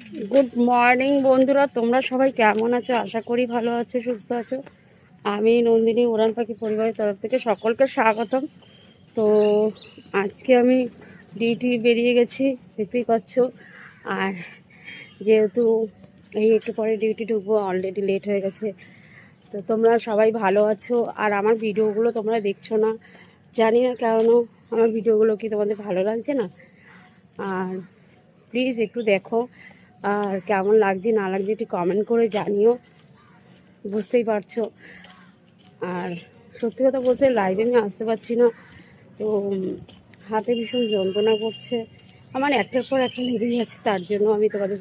Good morning বন্ধুরা, তোমরা সবাই কেমন আছো? আশা করি ভালো আছো, সুস্থ আছো। আমি নন্দিনী উড়ান পাখি পরিবারের তরফ থেকে সকলকে স্বাগতম। তো আজকে আমি ডিউটি বেরিয়ে গেছি, দেখতেই পাচ্ছ। আর যেহেতু এই একটু পরে ডিউটি ঢুকবো, অলরেডি লেট হয়ে গেছে। তো তোমরা সবাই ভালো আছো, আর আমার ভিডিওগুলো তোমরা দেখছো না, জানি না কেন। আমার ভিডিওগুলো কি তোমাদের ভালো লাগছে না? আর প্লিজ একটু দেখো, আর কেমন লাগছে না লাগছে একটু কমেন্ট করে জানিও, বুঝতেই পারছো। আর সত্যি কথা বলতে লাইভে আমি আসতে পারছি না, তো হাতে ভীষণ যন্ত্রণা করছে আমার, একটার পর একটা লেগেই যাচ্ছে, তার জন্য আমি তোমাদের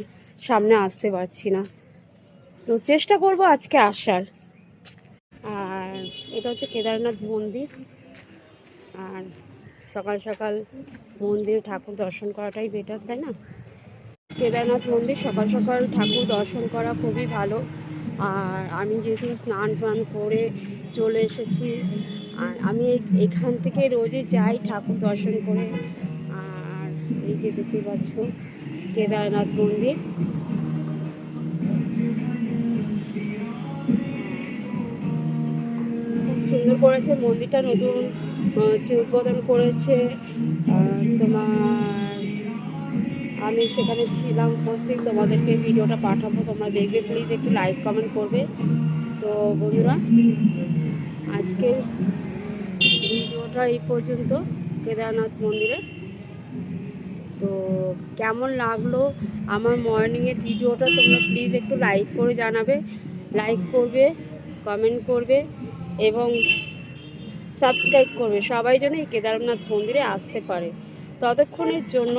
সামনে আসতে পারছি না। তো চেষ্টা করব আজকে আসার। আর এটা হচ্ছে কেদারনাথ মন্দির। আর সকাল সকাল মন্দিরে ঠাকুর দর্শন করাটাই বেটার, তাই না? কেদারনাথ মন্দির সকাল সকাল ঠাকুর দর্শন করা খুবই ভালো। আর আমি যেহেতু স্নান টান করে চলে এসেছি, আর আমি এখান থেকে রোজই যাই ঠাকুর দর্শন করে। আর এই যে দেখতে পাচ্ছ কেদারনাথ মন্দির, খুব সুন্দর করেছে মন্দিরটা, নতুন হচ্ছে উদ্বোধন করেছে। তোমার আমি সেখানে ছিলাম উপস্থিত, তোমাদেরকে ভিডিওটা পাঠাবো, তোমরা দেখবে, প্লিজ একটু লাইক কমেন্ট করবে। তো বন্ধুরা, আজকের ভিডিওটা এই পর্যন্ত কেদারনাথ মন্দিরে। তো কেমন লাগলো আমার মর্নিংয়ের ভিডিওটা তোমরা প্লিজ একটু লাইক করে জানাবে, লাইক করবে, কমেন্ট করবে এবং সাবস্ক্রাইব করবে, সবাই যেন এই কেদারনাথ মন্দিরে আসতে পারে। ততক্ষণের জন্য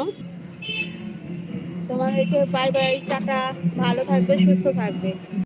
তোমাদেরকে বাই বাই, টাটা, ভালো থাকবে, সুস্থ থাকবে।